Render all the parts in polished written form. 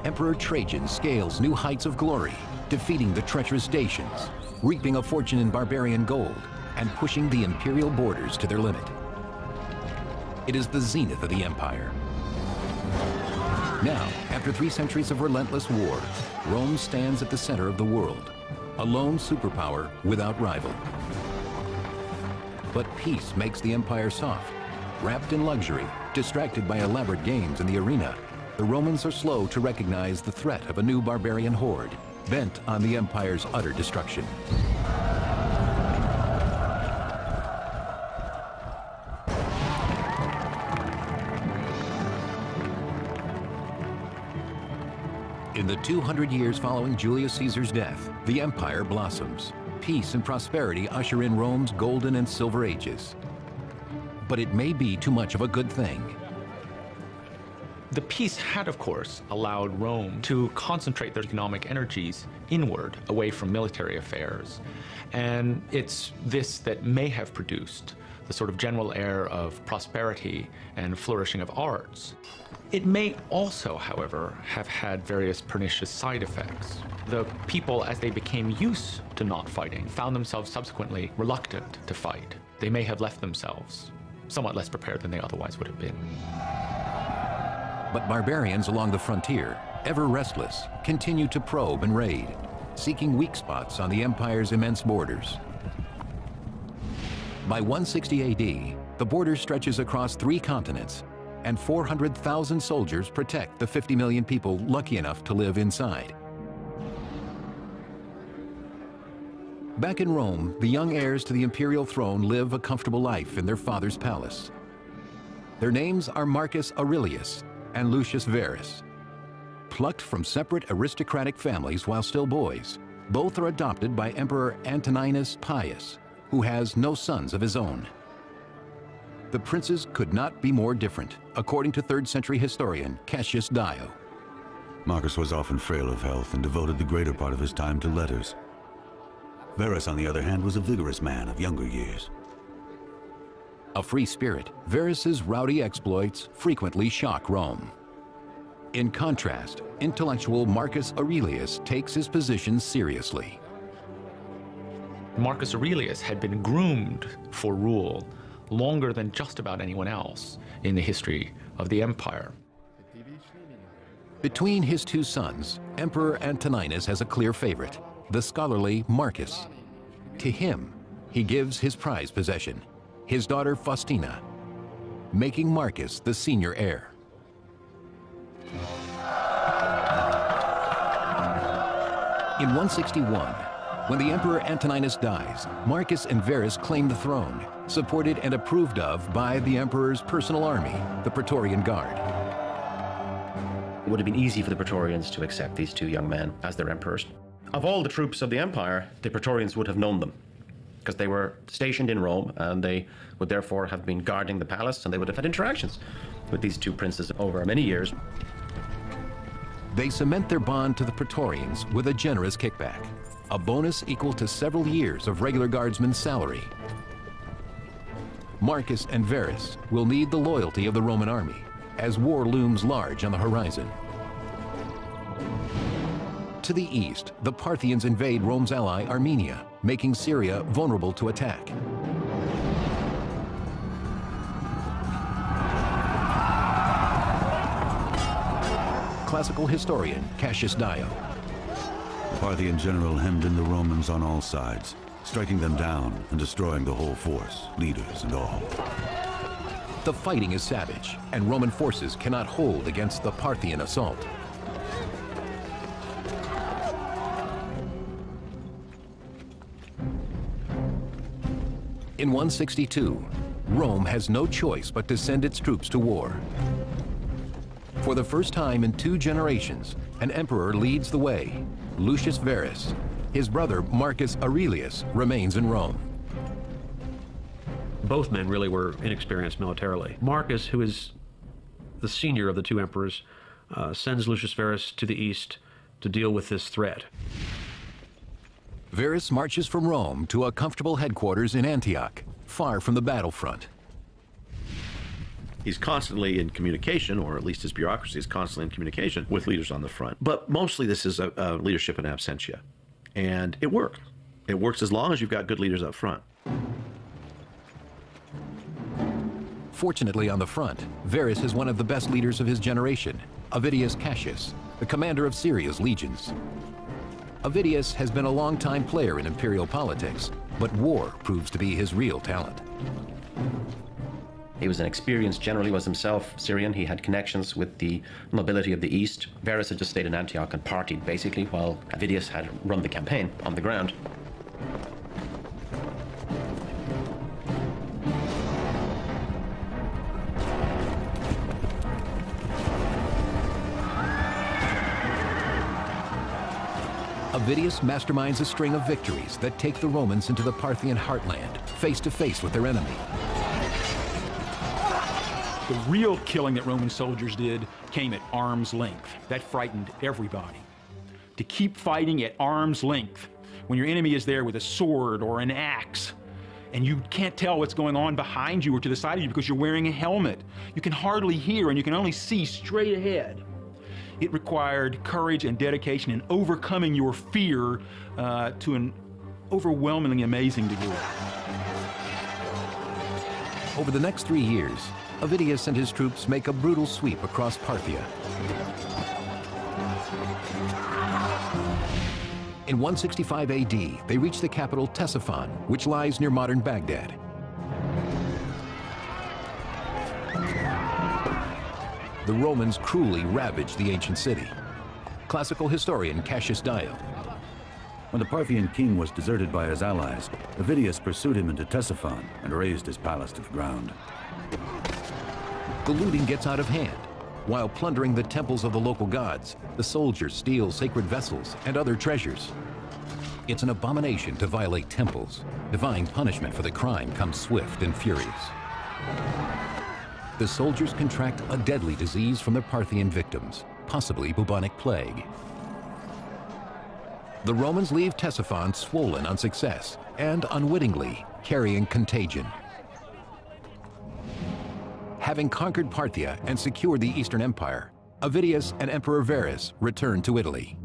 Emperor Trajan scales new heights of glory, defeating the treacherous Dacians, reaping a fortune in barbarian gold, and pushing the imperial borders to their limit. It is the zenith of the empire. Now, after 3 centuries of relentless war, Rome stands at the center of the world, a lone superpower without rival. But peace makes the empire soft. Wrapped in luxury, distracted by elaborate games in the arena, the Romans are slow to recognize the threat of a new barbarian horde, bent on the empire's utter destruction. In the 200 years following Julius Caesar's death, the empire blossoms. Peace and prosperity usher in Rome's golden and silver ages. But it may be too much of a good thing. The peace had, of course, allowed Rome to concentrate their economic energies inward, away from military affairs. And it's this that may have produced the sort of general air of prosperity and flourishing of arts. It may also, however, have had various pernicious side effects. The people, as they became used to not fighting, found themselves subsequently reluctant to fight. They may have left themselves somewhat less prepared than they otherwise would have been. But barbarians along the frontier, ever restless, continue to probe and raid, seeking weak spots on the empire's immense borders. By 160 AD, the border stretches across 3 continents, and 400,000 soldiers protect the 50 million people lucky enough to live inside. Back in Rome, the young heirs to the imperial throne live a comfortable life in their father's palace. Their names are Marcus Aurelius and Lucius Verus. Plucked from separate aristocratic families while still boys, both are adopted by Emperor Antoninus Pius, who has no sons of his own. The princes could not be more different, according to 3rd century historian Cassius Dio. Marcus was often frail of health and devoted the greater part of his time to letters. Verus, on the other hand, was a vigorous man of younger years. A free spirit, Verus's rowdy exploits frequently shock Rome. In contrast, intellectual Marcus Aurelius takes his position seriously. Marcus Aurelius had been groomed for rule longer than just about anyone else in the history of the empire. Between his 2 sons, Emperor Antoninus has a clear favorite, the scholarly Marcus. To him, he gives his prized possession, his daughter Faustina, making Marcus the senior heir. In 161, when the Emperor Antoninus dies, Marcus and Verus claim the throne, supported and approved of by the Emperor's personal army, the Praetorian Guard. It would have been easy for the Praetorians to accept these 2 young men as their emperors. Of all the troops of the empire, the Praetorians would have known them, because they were stationed in Rome, and they would therefore have been guarding the palace, and they would have had interactions with these 2 princes over many years. They cement their bond to the Praetorians with a generous kickback, a bonus equal to several years of regular guardsmen's salary. Marcus and Verus will need the loyalty of the Roman army as war looms large on the horizon. To the east, the Parthians invade Rome's ally Armenia, making Syria vulnerable to attack. Classical historian Cassius Dio. The Parthian general hemmed in the Romans on all sides, striking them down and destroying the whole force, leaders and all. The fighting is savage, and Roman forces cannot hold against the Parthian assault. In 162, Rome has no choice but to send its troops to war. For the first time in 2 generations, an emperor leads the way, Lucius Verus. His brother, Marcus Aurelius, remains in Rome. Both men really were inexperienced militarily. Marcus, who is the senior of the 2 emperors, sends Lucius Verus to the east to deal with this threat. Verus marches from Rome to a comfortable headquarters in Antioch, far from the battlefront. He's constantly in communication, or at least his bureaucracy is constantly in communication with leaders on the front. But mostly this is a leadership in absentia. And it works. It works as long as you've got good leaders up front. Fortunately, on the front, Verus is one of the best leaders of his generation, Avidius Cassius, the commander of Syria's legions. Avidius has been a long-time player in imperial politics, but war proves to be his real talent. He was an experienced general. He was himself Syrian. He had connections with the nobility of the East. Verus had just stayed in Antioch and partied, basically, while Avidius had run the campaign on the ground. Avidius masterminds a string of victories that take the Romans into the Parthian heartland, face to face with their enemy. The real killing that Roman soldiers did came at arm's length. That frightened everybody. To keep fighting at arm's length when your enemy is there with a sword or an axe, and you can't tell what's going on behind you or to the side of you because you're wearing a helmet. You can hardly hear and you can only see straight ahead. It required courage and dedication and overcoming your fear to an overwhelmingly amazing degree. Over the next 3 years, Avidius and his troops make a brutal sweep across Parthia. In 165 AD, they reach the capital Ctesiphon, which lies near modern Baghdad. The Romans cruelly ravaged the ancient city. Classical historian Cassius Dio. When the Parthian king was deserted by his allies, Avidius pursued him into Ctesiphon and razed his palace to the ground. The looting gets out of hand. While plundering the temples of the local gods, the soldiers steal sacred vessels and other treasures. It's an abomination to violate temples. Divine punishment for the crime comes swift and furious. The soldiers contract a deadly disease from their Parthian victims, possibly bubonic plague. The Romans leave Ctesiphon swollen on success and unwittingly carrying contagion. Having conquered Parthia and secured the Eastern Empire, Avidius and Emperor Verus return to Italy.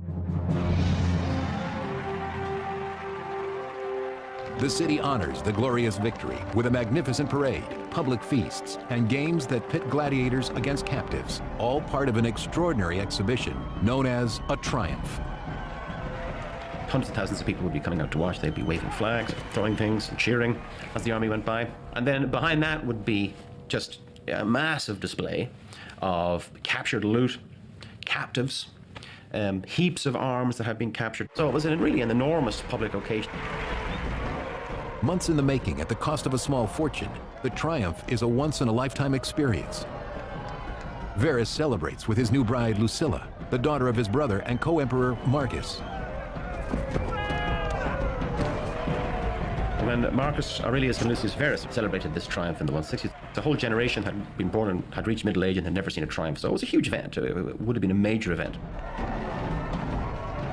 The city honors the glorious victory with a magnificent parade, public feasts, and games that pit gladiators against captives, all part of an extraordinary exhibition known as a triumph. Hundreds of thousands of people would be coming out to watch. They'd be waving flags, throwing things, and cheering as the army went by. And then behind that would be just a massive display of captured loot, captives, heaps of arms that had been captured. So it was really an enormous public occasion. Months in the making at the cost of a small fortune, the triumph is a once-in-a-lifetime experience. Verus celebrates with his new bride Lucilla, the daughter of his brother and co-emperor Marcus. When Marcus Aurelius and Lucius Verus celebrated this triumph in the 160s, the whole generation had been born and had reached middle age and had never seen a triumph. So it was a huge event. It would have been a major event.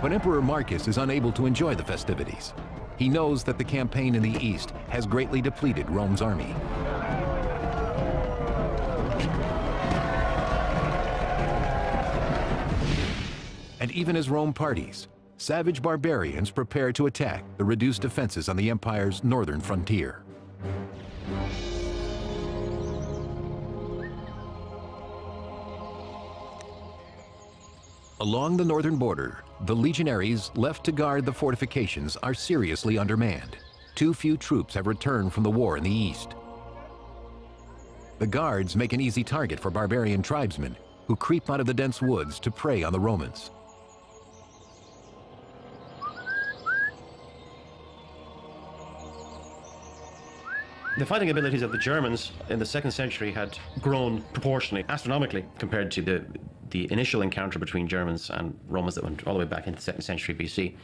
But Emperor Marcus is unable to enjoy the festivities. He knows that the campaign in the east has greatly depleted Rome's army. And even as Rome parties, savage barbarians prepare to attack the reduced defenses on the empire's northern frontier. Along the northern border, the legionaries left to guard the fortifications are seriously undermanned. Too few troops have returned from the war in the east. The guards make an easy target for barbarian tribesmen who creep out of the dense woods to prey on the Romans. The fighting abilities of the Germans in the 2nd century had grown proportionally, astronomically, compared to the initial encounter between Germans and Romans that went all the way back into the 2nd century BC.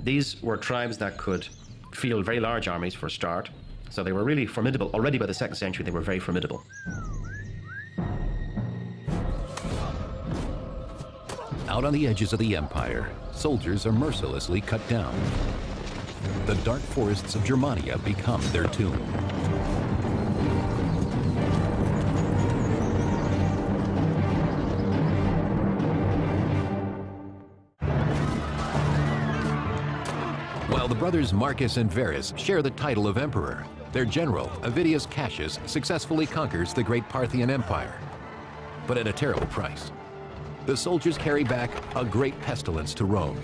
These were tribes that could field very large armies for a start, so they were really formidable. Already by the 2nd century, they were very formidable. Out on the edges of the empire, soldiers are mercilessly cut down. The dark forests of Germania become their tomb. the brothers Marcus and Verus share the title of emperor, their general, Avidius Cassius, successfully conquers the great Parthian Empire, but at a terrible price. The soldiers carry back a great pestilence to Rome.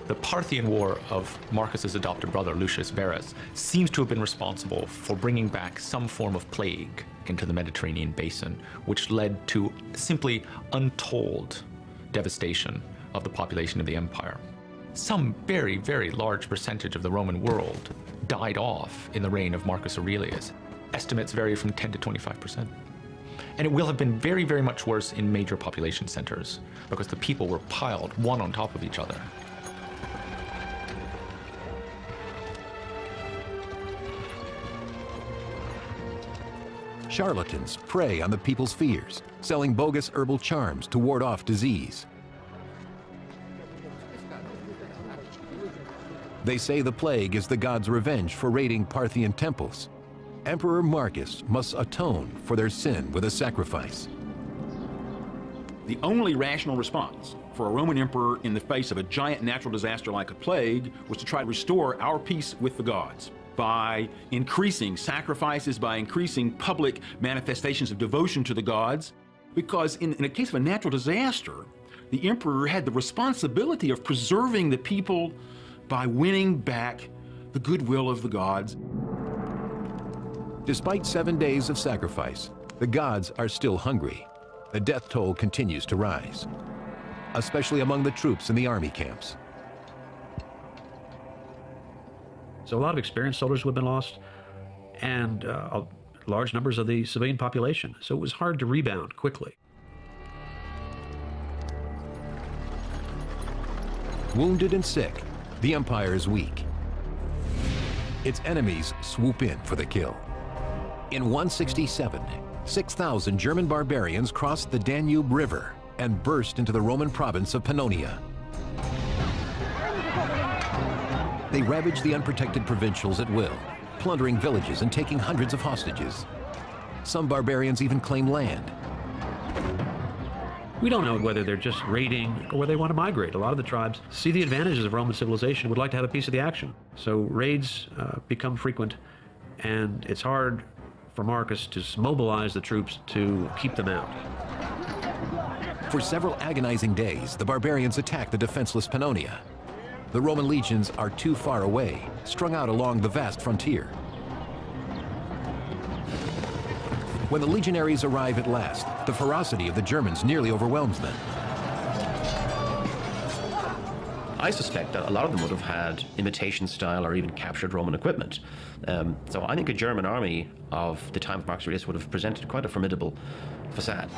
The Parthian War of Marcus's adopted brother, Lucius Verus, seems to have been responsible for bringing back some form of plague into the Mediterranean basin, which led to simply untold devastation of the population of the empire. Some very, very large percentage of the Roman world died off in the reign of Marcus Aurelius. Estimates vary from 10 to 25%. And it will have been very, very much worse in major population centers because the people were piled one on top of each other. Charlatans prey on the people's fears, selling bogus herbal charms to ward off disease. They say the plague is the gods' revenge for raiding Parthian temples. Emperor Marcus must atone for their sin with a sacrifice. The only rational response for a Roman emperor in the face of a giant natural disaster like a plague was to try to restore our peace with the gods by increasing sacrifices, by increasing public manifestations of devotion to the gods. Because in a case of a natural disaster, the emperor had the responsibility of preserving the people by winning back the goodwill of the gods. Despite 7 days of sacrifice, the gods are still hungry. The death toll continues to rise, especially among the troops in the army camps. So a lot of experienced soldiers would have been lost, and large numbers of the civilian population. So it was hard to rebound quickly. Wounded and sick, the empire is weak. Its enemies swoop in for the kill. In 167, 6,000 German barbarians crossed the Danube River and burst into the Roman province of Pannonia. They ravaged the unprotected provincials at will, plundering villages and taking hundreds of hostages. Some barbarians even claim land. We don't know whether they're just raiding or whether they want to migrate. A lot of the tribes see the advantages of Roman civilization, would like to have a piece of the action. So raids become frequent, and it's hard for Marcus to mobilize the troops to keep them out. For several agonizing days, the barbarians attack the defenseless Pannonia. The Roman legions are too far away, strung out along the vast frontier. When the legionaries arrive at last, the ferocity of the Germans nearly overwhelms them. I suspect that a lot of them would have had imitation style or even captured Roman equipment. So I think a German army of the time of Marcus Aurelius would have presented quite a formidable facade.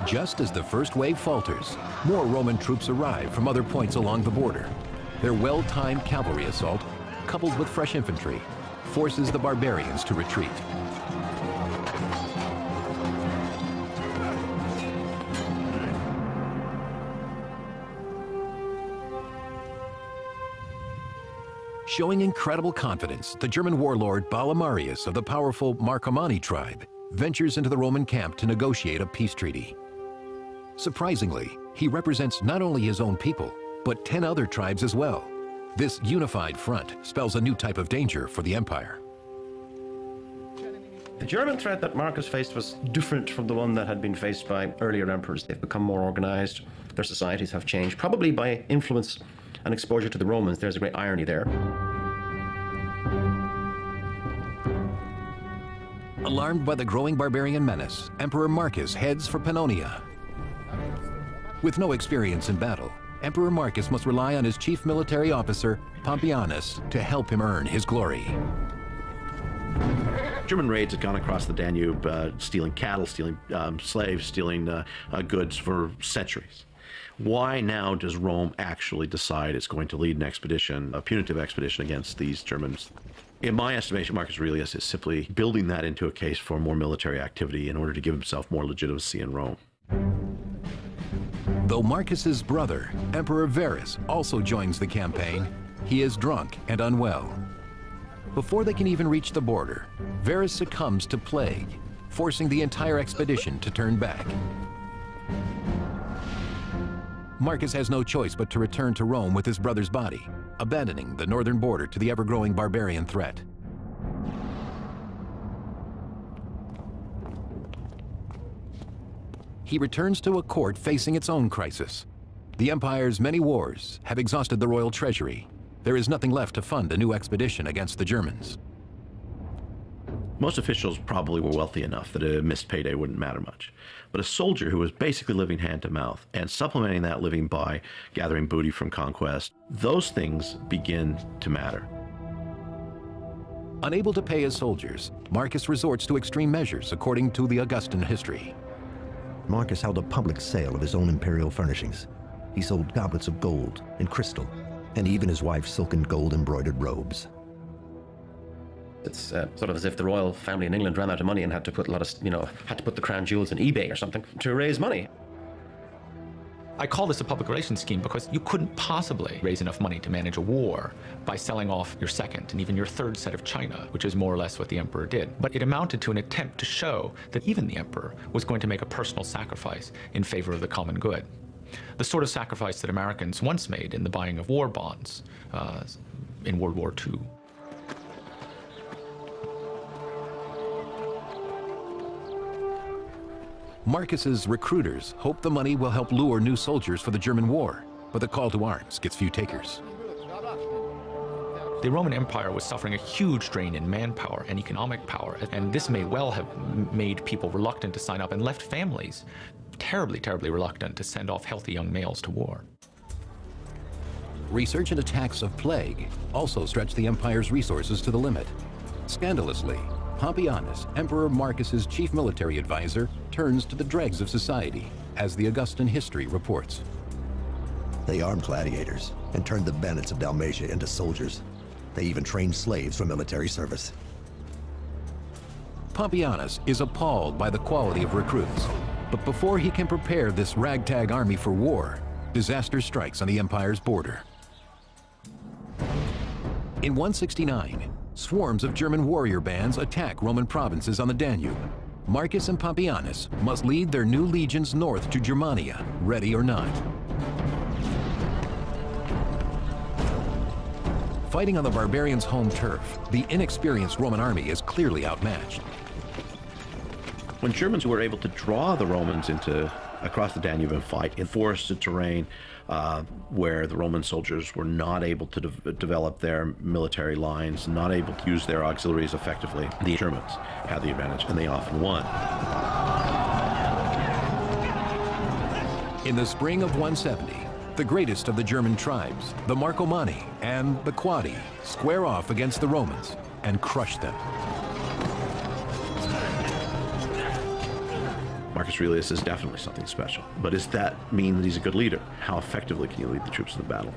Just as the first wave falters, more Roman troops arrive from other points along the border. Their well-timed cavalry assault, coupled with fresh infantry, forces the barbarians to retreat. Showing incredible confidence, the German warlord Balamarius of the powerful Marcomanni tribe ventures into the Roman camp to negotiate a peace treaty. Surprisingly, he represents not only his own people, but 10 other tribes as well. This unified front spells a new type of danger for the empire. The German threat that Marcus faced was different from the one that had been faced by earlier emperors. They've become more organized, their societies have changed, probably by influence and exposure to the Romans. There's a great irony there. Alarmed by the growing barbarian menace, Emperor Marcus heads for Pannonia. With no experience in battle, Emperor Marcus must rely on his chief military officer, Pompeianus, to help him earn his glory. German raids had gone across the Danube, stealing cattle, stealing slaves, stealing goods for centuries. Why now does Rome actually decide it's going to lead an expedition, a punitive expedition against these Germans? In my estimation, Marcus Aurelius is simply building that into a case for more military activity in order to give himself more legitimacy in Rome. Though Marcus's brother, Emperor Verus, also joins the campaign, he is drunk and unwell. Before they can even reach the border, Verus succumbs to plague, forcing the entire expedition to turn back. Marcus has no choice but to return to Rome with his brother's body, abandoning the northern border to the ever-growing barbarian threat. He returns to a court facing its own crisis. The empire's many wars have exhausted the royal treasury. There is nothing left to fund a new expedition against the Germans. Most officials probably were wealthy enough that a missed payday wouldn't matter much. But a soldier who was basically living hand to mouth and supplementing that living by gathering booty from conquest, those things begin to matter. Unable to pay his soldiers, Marcus resorts to extreme measures according to the Augustan history. Marcus held a public sale of his own imperial furnishings. He sold goblets of gold and crystal, and even his wife's silken gold embroidered robes. It's sort of as if the royal family in England ran out of money and had to put had to put the crown jewels on eBay or something to raise money. I call this a public relations scheme because you couldn't possibly raise enough money to manage a war by selling off your second and even your third set of china, which is more or less what the emperor did. But it amounted to an attempt to show that even the emperor was going to make a personal sacrifice in favor of the common good. The sort of sacrifice that Americans once made in the buying of war bonds in World War II. Marcus's recruiters hope the money will help lure new soldiers for the German war, but the call to arms gets few takers. The Roman Empire was suffering a huge drain in manpower and economic power, and this may well have made people reluctant to sign up and left families terribly, terribly reluctant to send off healthy young males to war. Research and attacks of plague also stretched the empire's resources to the limit. Scandalously, Pompeianus, Emperor Marcus's chief military advisor, turns to the dregs of society, as the Augustan history reports. They armed gladiators and turned the bandits of Dalmatia into soldiers. They even trained slaves for military service. Pompeianus is appalled by the quality of recruits, but before he can prepare this ragtag army for war, disaster strikes on the empire's border. In 169, swarms of German warrior bands attack Roman provinces on the Danube. Marcus and Pompeianus must lead their new legions north to Germania, ready or not. Fighting on the barbarians' home turf, the inexperienced Roman army is clearly outmatched. When Germans were able to draw the Romans across the Danube and fight in forested terrain where the Roman soldiers were not able to develop their military lines, not able to use their auxiliaries effectively, the Germans had the advantage, and they often won. In the spring of 170, the greatest of the German tribes, the Marcomanni and the Quadi, square off against the Romans and crush them. Marcus Aurelius is definitely something special, but does that mean that he's a good leader? How effectively can you lead the troops in the battle?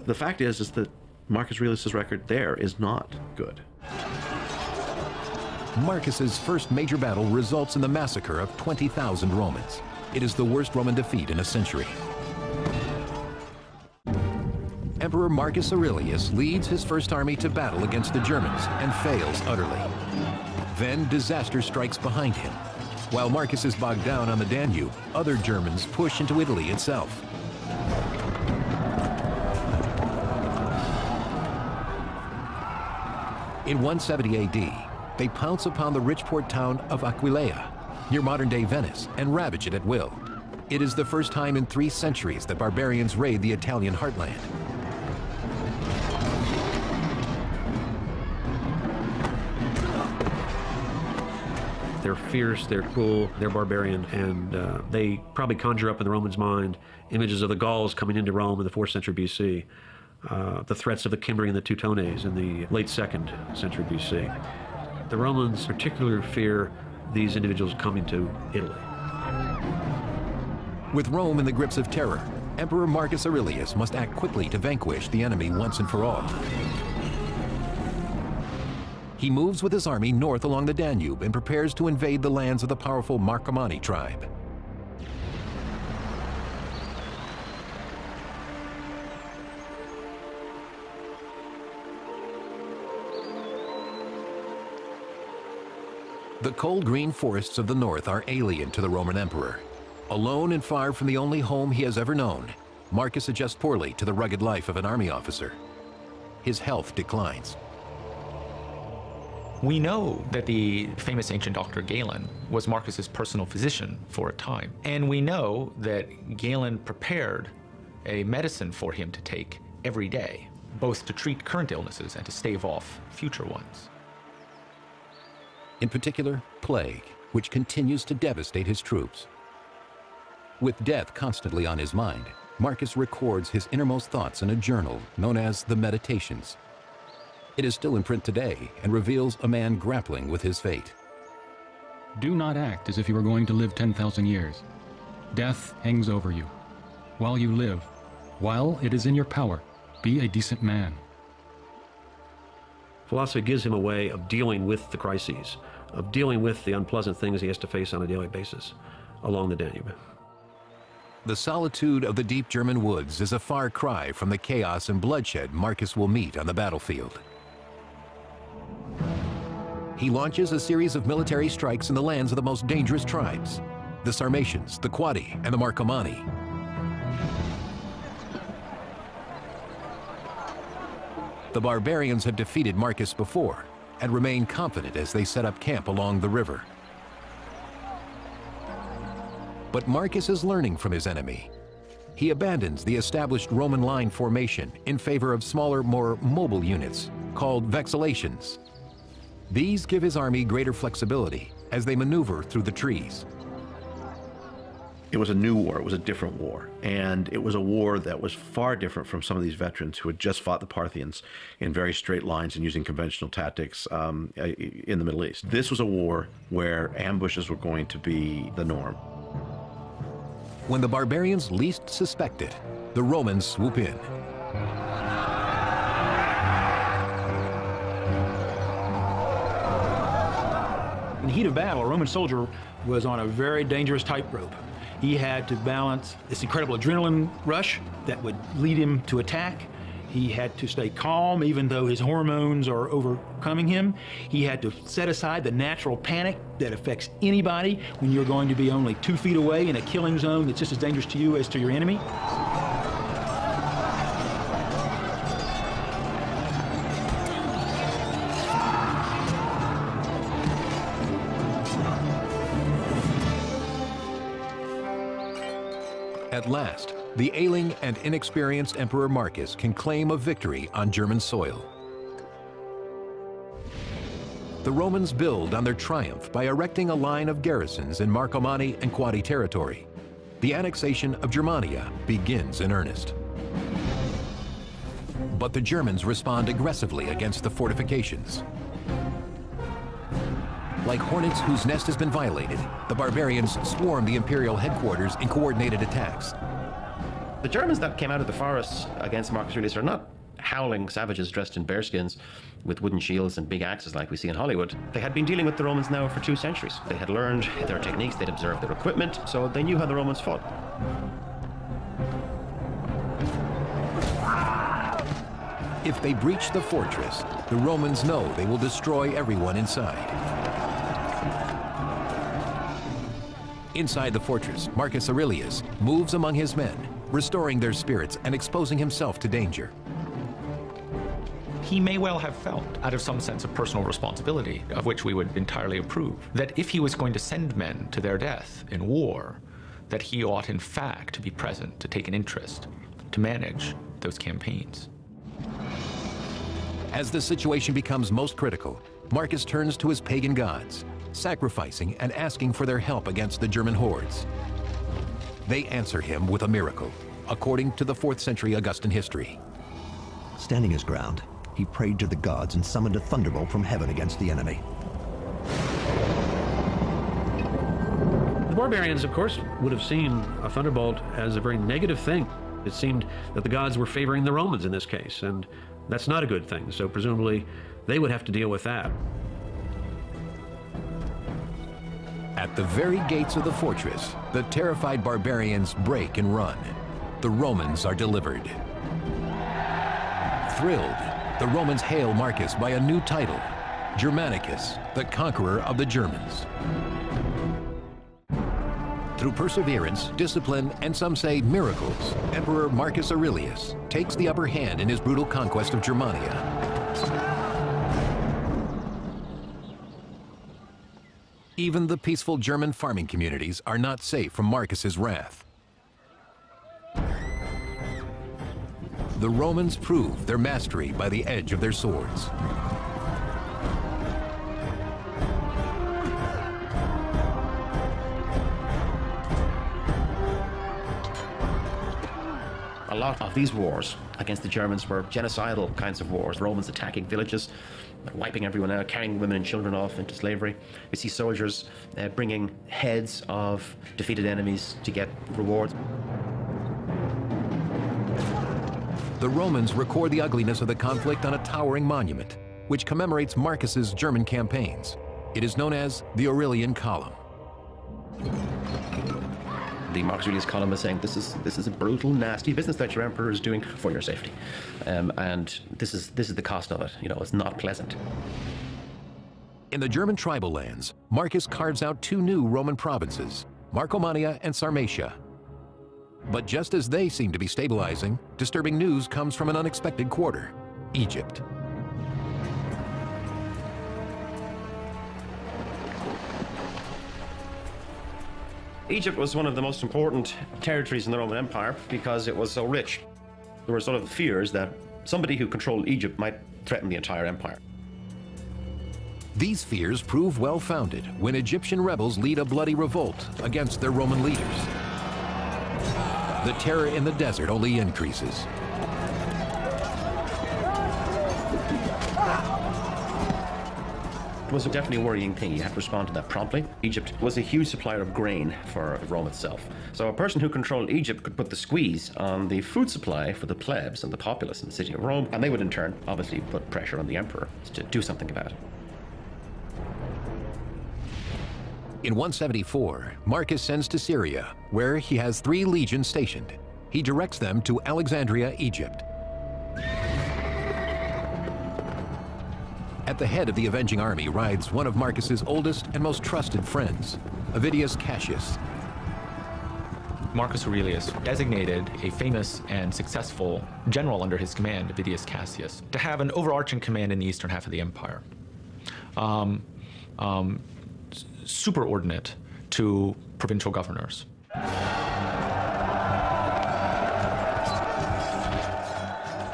The fact is that Marcus Aurelius' record there is not good. Marcus's first major battle results in the massacre of 20,000 Romans. It is the worst Roman defeat in a century. Emperor Marcus Aurelius leads his first army to battle against the Germans and fails utterly. Then disaster strikes behind him. While Marcus is bogged down on the Danube, other Germans push into Italy itself. In 170 AD, they pounce upon the rich port town of Aquileia, near modern-day Venice, and ravage it at will. It is the first time in 3 centuries that barbarians raid the Italian heartland. They're fierce, they're cruel, they're barbarian, and they probably conjure up in the Romans' mind images of the Gauls coming into Rome in the 4th century BC, the threats of the Cimbri and the Teutones in the late 2nd century BC. The Romans particularly fear these individuals coming to Italy. With Rome in the grips of terror, Emperor Marcus Aurelius must act quickly to vanquish the enemy once and for all. He moves with his army north along the Danube and prepares to invade the lands of the powerful Marcomanni tribe. The cold green forests of the north are alien to the Roman emperor. Alone and far from the only home he has ever known, Marcus adjusts poorly to the rugged life of an army officer. His health declines. We know that the famous ancient doctor Galen was Marcus's personal physician for a time. And we know that Galen prepared a medicine for him to take every day, both to treat current illnesses and to stave off future ones. In particular, plague, which continues to devastate his troops. With death constantly on his mind, Marcus records his innermost thoughts in a journal known as the Meditations. It is still in print today and reveals a man grappling with his fate. Do not act as if you were going to live 10,000 years. Death hangs over you. While you live, while it is in your power, be a decent man. Philosophy gives him a way of dealing with the crises, of dealing with the unpleasant things he has to face on a daily basis along the Danube. The solitude of the deep German woods is a far cry from the chaos and bloodshed Marcus will meet on the battlefield. He launches a series of military strikes in the lands of the most dangerous tribes, the Sarmatians, the Quadi, and the Marcomanni. The barbarians have defeated Marcus before and remain confident as they set up camp along the river. But Marcus is learning from his enemy. He abandons the established Roman line formation in favor of smaller, more mobile units called vexellations. These give his army greater flexibility as they maneuver through the trees. It was a new war, it was a different war, and it was a war that was far different from some of these veterans who had just fought the Parthians in very straight lines and using conventional tactics in the Middle East. This was a war where ambushes were going to be the norm. When the barbarians least suspect it, the Romans swoop in. In the heat of battle, a Roman soldier was on a very dangerous tightrope. He had to balance this incredible adrenaline rush that would lead him to attack. He had to stay calm even though his hormones are overcoming him. He had to set aside the natural panic that affects anybody when you're going to be only 2 feet away in a killing zone that's just as dangerous to you as to your enemy. At last, the ailing and inexperienced Emperor Marcus can claim a victory on German soil. The Romans build on their triumph by erecting a line of garrisons in Marcomanni and Quadi territory. The annexation of Germania begins in earnest. But the Germans respond aggressively against the fortifications. Like hornets whose nest has been violated, the barbarians swarm the imperial headquarters in coordinated attacks. The Germans that came out of the forests against Marcus Aurelius are not howling savages dressed in bearskins with wooden shields and big axes like we see in Hollywood. They had been dealing with the Romans now for 2 centuries. They had learned their techniques, they'd observed their equipment, so they knew how the Romans fought. If they breach the fortress, the Romans know they will destroy everyone inside. Inside the fortress, Marcus Aurelius moves among his men, restoring their spirits and exposing himself to danger. He may well have felt, out of some sense of personal responsibility, of which we would entirely approve, that if he was going to send men to their death in war, that he ought in fact to be present, to take an interest, to manage those campaigns. As the situation becomes most critical, Marcus turns to his pagan gods, sacrificing and asking for their help against the German hordes. They answer him with a miracle, according to the 4th century Augustan history. Standing his ground, he prayed to the gods and summoned a thunderbolt from heaven against the enemy. The barbarians, of course, would have seen a thunderbolt as a very negative thing. It seemed that the gods were favoring the Romans in this case, and that's not a good thing, so presumably they would have to deal with that. At the very gates of the fortress, the terrified barbarians break and run. The Romans are delivered. Thrilled, the Romans hail Marcus by a new title, Germanicus, the conqueror of the Germans. Through perseverance, discipline, and some say miracles, Emperor Marcus Aurelius takes the upper hand in his brutal conquest of Germania. Even the peaceful German farming communities are not safe from Marcus's wrath. The Romans prove their mastery by the edge of their swords. A lot of these wars against the Germans were genocidal kinds of wars. Romans attacking villages, wiping everyone out, carrying women and children off into slavery. We see soldiers bringing heads of defeated enemies to get rewards. The Romans record the ugliness of the conflict on a towering monument, which commemorates Marcus's German campaigns. It is known as the Aurelian Column. The Marcus Aurelius column is saying this is a brutal, nasty business that your emperor is doing for your safety, and this is the cost of it. You know, it's not pleasant. In the German tribal lands, Marcus carves out two new Roman provinces, Marcomannia and Sarmatia. But just as they seem to be stabilizing, disturbing news comes from an unexpected quarter: Egypt. Egypt was one of the most important territories in the Roman Empire because it was so rich. There were sort of fears that somebody who controlled Egypt might threaten the entire empire. These fears prove well-founded when Egyptian rebels lead a bloody revolt against their Roman leaders. The terror in the desert only increases. It was definitely a worrying thing. You had to respond to that promptly. Egypt was a huge supplier of grain for Rome itself. So a person who controlled Egypt could put the squeeze on the food supply for the plebs and the populace in the city of Rome, and they would in turn obviously put pressure on the emperor to do something about it. In 174, Marcus sends to Syria, where he has 3 legions stationed. He directs them to Alexandria, Egypt. At the head of the avenging army rides one of Marcus's oldest and most trusted friends, Avidius Cassius. Marcus Aurelius designated a famous and successful general under his command, Avidius Cassius, to have an overarching command in the eastern half of the empire, superordinate to provincial governors.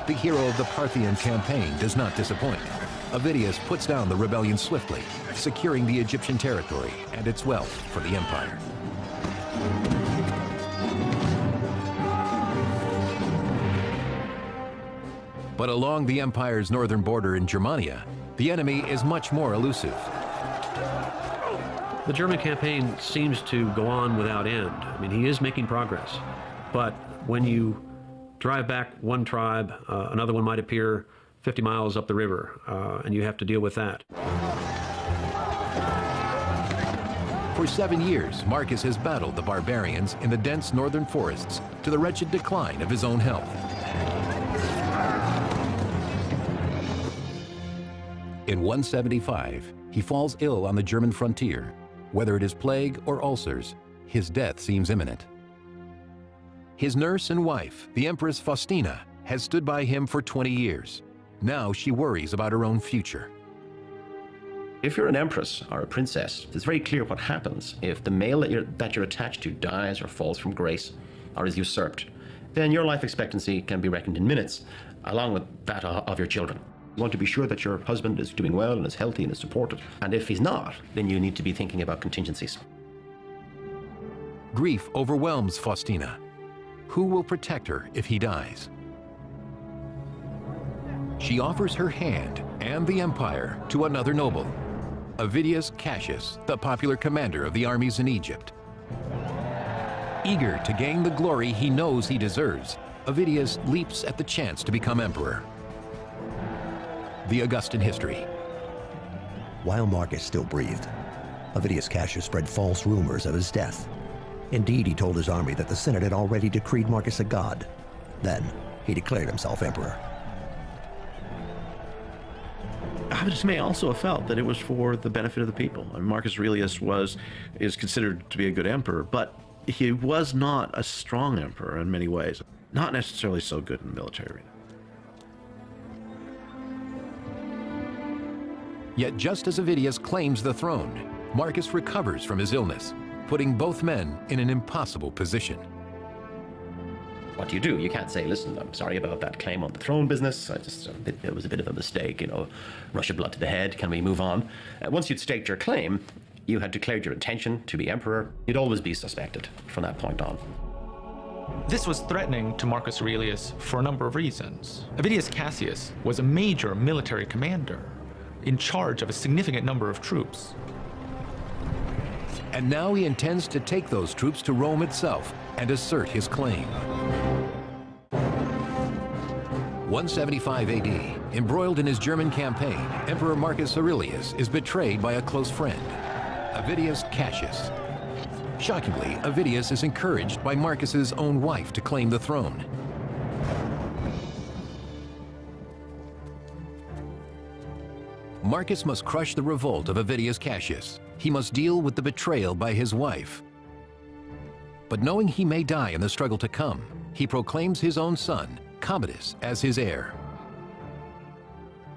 The hero of the Parthian campaign does not disappoint. Avidius puts down the rebellion swiftly, securing the Egyptian territory and its wealth for the empire. But along the empire's northern border in Germania, the enemy is much more elusive. The German campaign seems to go on without end. I mean, he is making progress. But when you drive back one tribe, another one might appear 50 miles up the river, and you have to deal with that. For 7 years, Marcus has battled the barbarians in the dense northern forests to the wretched decline of his own health. In 175, he falls ill on the German frontier. Whether it is plague or ulcers, his death seems imminent. His nurse and wife, the Empress Faustina, has stood by him for 20 years. Now she worries about her own future. If you're an empress or a princess, it's very clear what happens if the male that you're attached to dies or falls from grace or is usurped. Then your life expectancy can be reckoned in minutes, along with that of your children. You want to be sure that your husband is doing well and is healthy and is supported. And if he's not, then you need to be thinking about contingencies. Grief overwhelms Faustina. Who will protect her if he dies? She offers her hand and the empire to another noble, Avidius Cassius, the popular commander of the armies in Egypt. Eager to gain the glory he knows he deserves, Avidius leaps at the chance to become emperor. The Augustan history. While Marcus still breathed, Avidius Cassius spread false rumors of his death. Indeed, he told his army that the Senate had already decreed Marcus a god. Then, he declared himself emperor. Commodus may also have felt that it was for the benefit of the people. I mean, Marcus Aurelius is considered to be a good emperor, but he was not a strong emperor in many ways. Not necessarily so good in the military arena. Yet just as Avidius claims the throne, Marcus recovers from his illness, putting both men in an impossible position. What do? You can't say, listen, I'm sorry about that claim on the throne business. It was a bit of a mistake, you know, rush of blood to the head. Can we move on? Once you'd staked your claim, you had declared your intention to be emperor. You'd always be suspected from that point on. This was threatening to Marcus Aurelius for a number of reasons. Avidius Cassius was a major military commander in charge of a significant number of troops. And now he intends to take those troops to Rome itself and assert his claim. 175 AD, embroiled in his German campaign, Emperor Marcus Aurelius is betrayed by a close friend, Avidius Cassius. Shockingly, Avidius is encouraged by Marcus's own wife to claim the throne. Marcus must crush the revolt of Avidius Cassius. He must deal with the betrayal by his wife. But knowing he may die in the struggle to come, he proclaims his own son, Commodus, as his heir.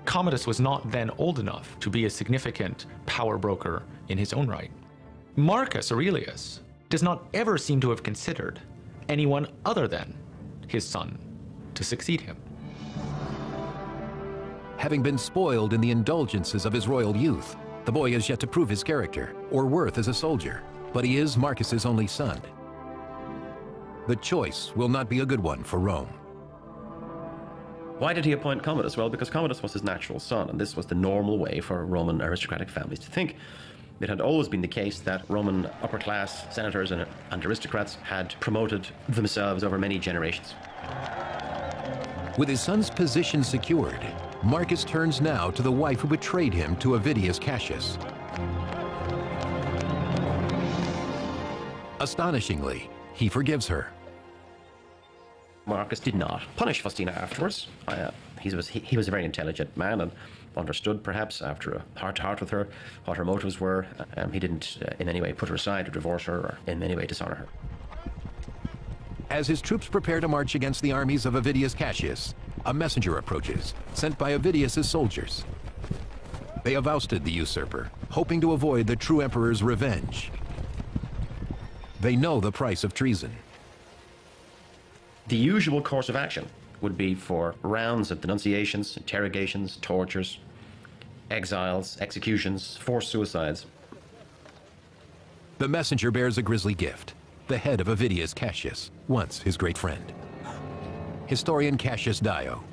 Commodus was not then old enough to be a significant power broker in his own right. Marcus Aurelius does not ever seem to have considered anyone other than his son to succeed him. Having been spoiled in the indulgences of his royal youth, the boy has yet to prove his character or worth as a soldier, but he is Marcus's only son. The choice will not be a good one for Rome. Why did he appoint Commodus? Well, because Commodus was his natural son, and this was the normal way for Roman aristocratic families to think. It had always been the case that Roman upper-class senators and aristocrats had promoted themselves over many generations. With his son's position secured, Marcus turns now to the wife who betrayed him to Avidius Cassius. Astonishingly, he forgives her. Marcus did not punish Faustina afterwards. He was a very intelligent man and understood, perhaps, after a heart-to-heart with her, what her motives were. He didn't in any way put her aside or divorce her or in any way dishonor her. As his troops prepare to march against the armies of Avidius Cassius, a messenger approaches, sent by Avidius's soldiers. They have ousted the usurper, hoping to avoid the true emperor's revenge. They know the price of treason. The usual course of action would be for rounds of denunciations, interrogations, tortures, exiles, executions, forced suicides. The messenger bears a grisly gift, the head of Avidius Cassius, once his great friend. Historian Cassius Dio.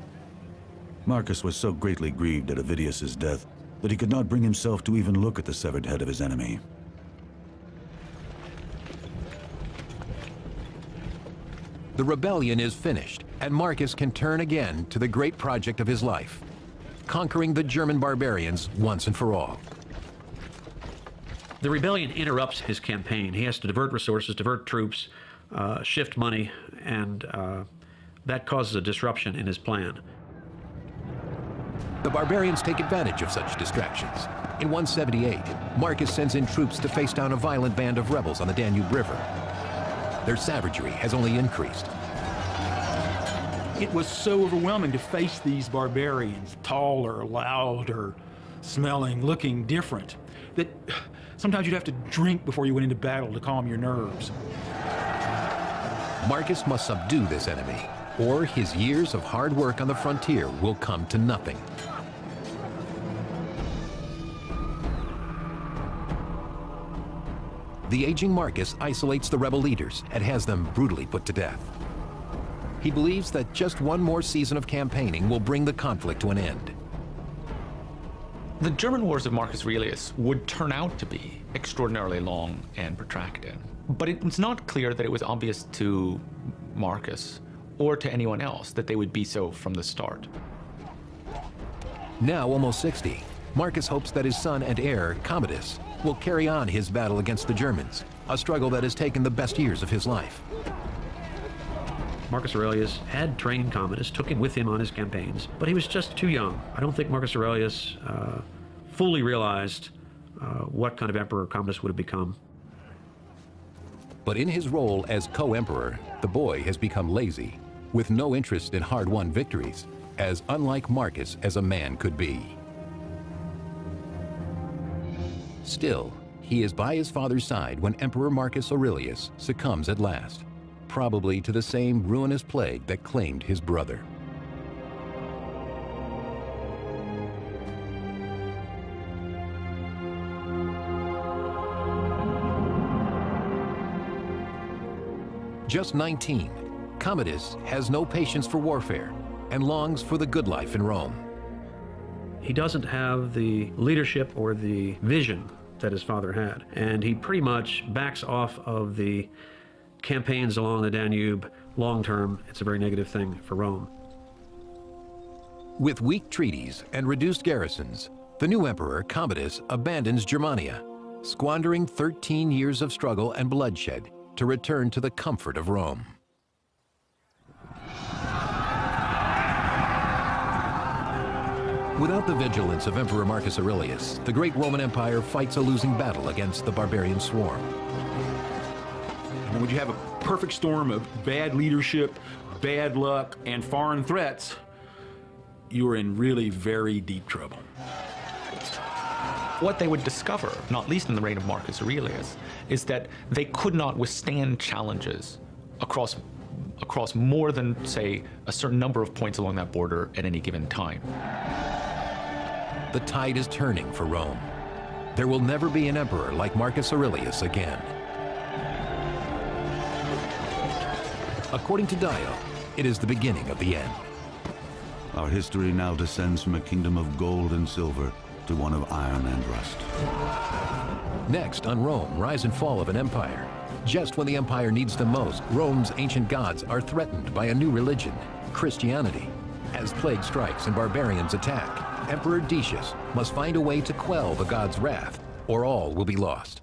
Marcus was so greatly grieved at Avidius's death that he could not bring himself to even look at the severed head of his enemy. The rebellion is finished, and Marcus can turn again to the great project of his life, conquering the German barbarians once and for all. The rebellion interrupts his campaign. He has to divert resources, divert troops, shift money, and that causes a disruption in his plan. The barbarians take advantage of such distractions. In 178, Marcus sends in troops to face down a violent band of rebels on the Danube River. Their savagery has only increased. It was so overwhelming to face these barbarians, taller, louder, smelling, looking different, that sometimes you'd have to drink before you went into battle to calm your nerves. Marcus must subdue this enemy, or his years of hard work on the frontier will come to nothing. The aging Marcus isolates the rebel leaders and has them brutally put to death. He believes that just one more season of campaigning will bring the conflict to an end. The German wars of Marcus Aurelius would turn out to be extraordinarily long and protracted. But it was not clear that it was obvious to Marcus or to anyone else that they would be so from the start. Now almost 60, Marcus hopes that his son and heir, Commodus, will carry on his battle against the Germans, a struggle that has taken the best years of his life. Marcus Aurelius had trained Commodus, took him with him on his campaigns, but he was just too young. I don't think Marcus Aurelius fully realized what kind of emperor Commodus would have become. But in his role as co-emperor, the boy has become lazy, with no interest in hard-won victories, as unlike Marcus as a man could be. Still, he is by his father's side when Emperor Marcus Aurelius succumbs at last, probably to the same ruinous plague that claimed his brother. Just 19, Commodus has no patience for warfare and longs for the good life in Rome. He doesn't have the leadership or the vision that his father had, and he pretty much backs off of the campaigns along the Danube. Long term, it's a very negative thing for Rome. With weak treaties and reduced garrisons, the new emperor Commodus abandons Germania, squandering 13 years of struggle and bloodshed to return to the comfort of Rome. Without the vigilance of Emperor Marcus Aurelius, the great Roman Empire fights a losing battle against the barbarian swarm. When you have a perfect storm of bad leadership, bad luck, and foreign threats, you're in really very deep trouble. What they would discover, not least in the reign of Marcus Aurelius, is that they could not withstand challenges across more than, say, a certain number of points along that border at any given time. The tide is turning for Rome. There will never be an emperor like Marcus Aurelius again. According to Dio, it is the beginning of the end. Our history now descends from a kingdom of gold and silver to one of iron and rust. Next on Rome, Rise and Fall of an Empire. Just when the empire needs them most, Rome's ancient gods are threatened by a new religion, Christianity. As plague strikes and barbarians attack, Emperor Decius must find a way to quell the gods' wrath, or all will be lost.